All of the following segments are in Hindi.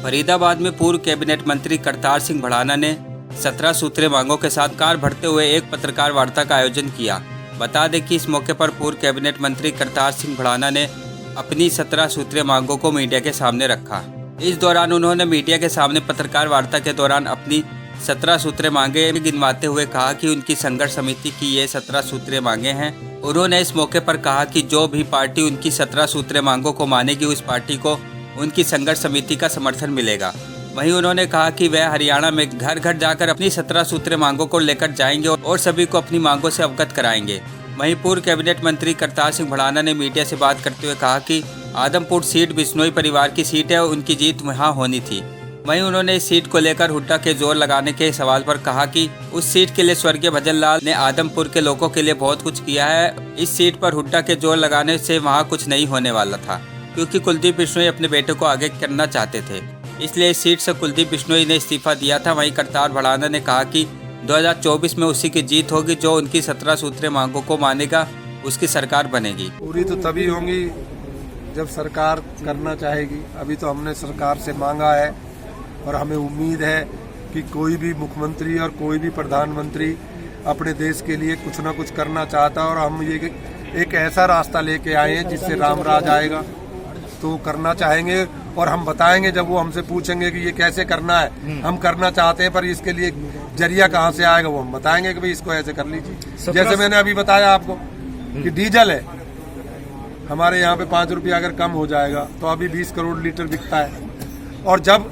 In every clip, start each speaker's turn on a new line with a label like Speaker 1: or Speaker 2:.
Speaker 1: फरीदाबाद में पूर्व कैबिनेट मंत्री करतार सिंह भड़ाना ने 17 सूत्रीय मांगों के साथ कार भरते हुए एक पत्रकार वार्ता का आयोजन किया। बता दें कि इस मौके पर पूर्व कैबिनेट मंत्री करतार सिंह भड़ाना ने अपनी 17 सूत्रीय मांगों को मीडिया के सामने रखा। इस दौरान उन्होंने मीडिया के सामने पत्रकार वार्ता के दौरान अपनी 17 सूत्रीय मांगे गिनवाते हुए कहा कि उनकी संघर्ष समिति की ये 17 सूत्रीय मांगे हैं। उन्होंने इस मौके पर कहा कि जो भी पार्टी उनकी 17 सूत्रीय मांगों को मानेगी उस पार्टी को उनकी संघर्ष समिति का समर्थन मिलेगा। वहीं उन्होंने कहा कि वह हरियाणा में घर घर जाकर अपनी 17 सूत्रीय मांगों को लेकर जाएंगे और सभी को अपनी मांगों से अवगत कराएंगे। वहीं पूर्व कैबिनेट मंत्री करतार सिंह भड़ाना ने मीडिया से बात करते हुए कहा कि आदमपुर सीट बिश्नोई परिवार की सीट है और उनकी जीत वहां होनी थी। वहीं उन्होंने इस सीट को लेकर हुड्डा के जोर लगाने के सवाल पर कहा कि उस सीट के लिए स्वर्गीय भजन लाल ने आदमपुर के लोगों के लिए बहुत कुछ किया है। इस सीट पर हुड्डा के जोर लगाने से वहां कुछ नहीं होने वाला था, क्योंकि कुलदीप बिश्नोई अपने बेटे को आगे करना चाहते थे, इसलिए इस सीट से कुलदीप बिश्नोई ने इस्तीफा दिया था। वहीं करतार भड़ाना ने कहा कि 2024 में उसी की जीत होगी जो उनकी 17 सूत्रीय मांगों को मानेगा, उसकी सरकार बनेगी।
Speaker 2: पूरी तो तभी होंगी जब सरकार करना चाहेगी। अभी तो हमने सरकार से मांगा है और हमें उम्मीद है कि कोई भी मुख्यमंत्री और कोई भी प्रधानमंत्री अपने देश के लिए कुछ ना कुछ करना चाहता है और हम ये एक ऐसा रास्ता लेके आए हैं जिससे राम राज आएगा, तो करना चाहेंगे और हम बताएंगे। जब वो हमसे पूछेंगे कि ये कैसे करना है, हम करना चाहते हैं पर इसके लिए जरिया कहाँ से आएगा, वो हम बताएंगे कि भाई इसको ऐसे कर लीजिए। जैसे मैंने अभी बताया आपको कि डीजल है हमारे यहाँ पे 5 रुपये अगर कम हो जाएगा तो अभी 20 करोड़ लीटर बिकता है, और जब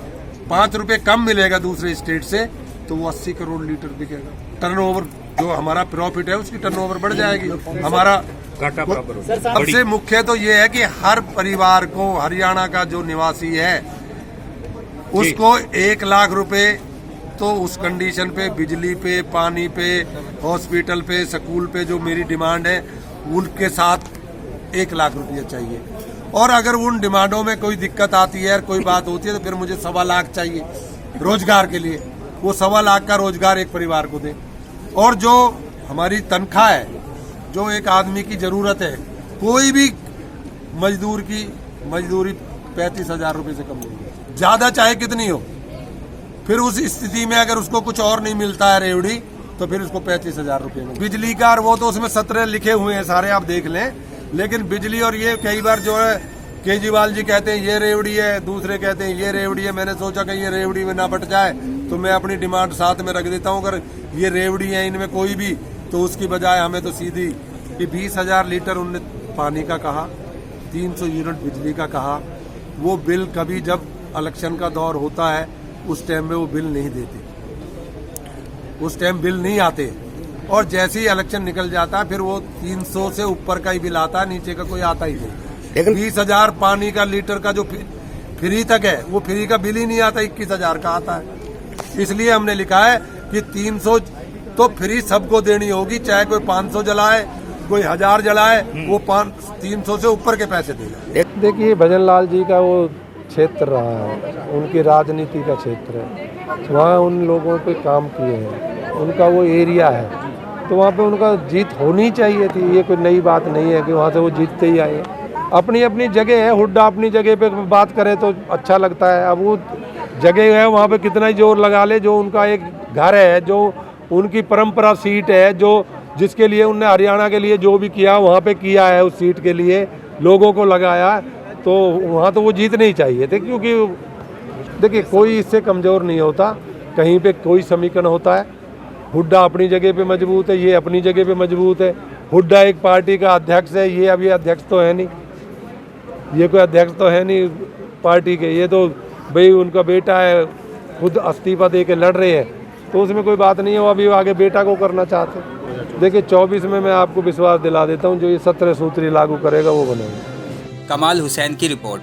Speaker 2: 5 रुपये कम मिलेगा दूसरे स्टेट से तो वो 80 करोड़ लीटर बिकेगा। टर्नओवर जो हमारा प्रॉफिट है उसकी टर्नओवर बढ़ जाएगी, हमारा घाटा बराबर होगा। सबसे मुख्य तो ये है कि हर परिवार को, हरियाणा का जो निवासी है उसको 1 लाख रुपए तो उस कंडीशन पे, बिजली पे, पानी पे, हॉस्पिटल पे, स्कूल पे जो मेरी डिमांड है उनके साथ 1 लाख रुपया चाहिए। और अगर उन डिमांडों में कोई दिक्कत आती है, कोई बात होती है तो फिर मुझे 1.25 लाख चाहिए रोजगार के लिए। वो 1.25 लाख का रोजगार एक परिवार को दे। और जो हमारी तनख्वाह है, जो एक आदमी की जरूरत है, कोई भी मजदूर की मजदूरी 35,000 रुपये से कम नहीं, ज्यादा चाहे कितनी हो। फिर उस स्थिति में अगर उसको कुछ और नहीं मिलता है रेवड़ी, तो फिर उसको 35,000 रुपये में। बिजली का वो तो उसमें 17 लिखे हुए हैं सारे, आप देख लें। लेकिन बिजली और ये कई बार जो है केजरीवाल जी कहते हैं ये रेवड़ी है, दूसरे कहते हैं ये रेवड़ी है। मैंने सोचा कि ये रेवड़ी में ना बट जाए तो मैं अपनी डिमांड साथ में रख देता हूँ। अगर ये रेवड़ी है इनमें कोई भी, तो उसकी बजाय हमें तो सीधी कि 20,000 लीटर उनने पानी का कहा, 300 यूनिट बिजली का कहा। वो बिल कभी जब इलेक्शन का दौर होता है उस टाइम में वो बिल नहीं देते, उस टाइम बिल नहीं आते, और जैसे ही इलेक्शन निकल जाता है फिर वो 300 से ऊपर का ही बिल आता है, नीचे का कोई आता ही नहीं। लेकिन 20,000 पानी का लीटर का जो फ्री तक है वो फ्री का बिल ही नहीं आता, 21,000 का आता है। इसलिए हमने लिखा है कि 300 तो फ्री सबको देनी होगी, चाहे कोई 500 जलाए, कोई 1000 जलाए, वो 300 से ऊपर के पैसे देगा।
Speaker 3: देखिए, भजन लाल जी का वो क्षेत्र रहा है, उनकी राजनीति का क्षेत्र है, वहाँ उन लोगों पे काम किए हैं, उनका वो एरिया है, तो वहाँ पे उनका जीत होनी चाहिए थी। ये कोई नई बात नहीं है कि वहाँ से वो जीतते ही आए। अपनी अपनी जगह है, हुड्डा अपनी जगह पे बात करे तो अच्छा लगता है। अब वो जगह है, वहाँ पे कितना ही जोर लगा ले, जो उनका एक घर है, जो उनकी परंपरा सीट है, जो जिसके लिए उनने हरियाणा के लिए जो भी किया वहाँ पे किया है, उस सीट के लिए लोगों को लगाया, तो वहाँ तो वो जीतने ही चाहिए थे। क्योंकि देखिए, कोई इससे कमज़ोर नहीं होता, कहीं पे कोई समीकरण होता है। हुड्डा अपनी जगह पे मजबूत है, ये अपनी जगह पे मजबूत है। हुड्डा एक पार्टी का अध्यक्ष है, ये अभी अध्यक्ष तो है नहीं, ये कोई अध्यक्ष तो है नहीं पार्टी के, ये तो भाई उनका बेटा है, खुद इस्तीफा दे के लड़ रहे हैं, तो उसमें कोई बात नहीं है। वो अभी आगे बेटा को करना चाहते हैं। देखिए, 24 में मैं आपको विश्वास दिला देता हूँ, जो ये 17 सूत्री लागू करेगा वो बनेगा।
Speaker 1: कमाल हुसैन की रिपोर्ट।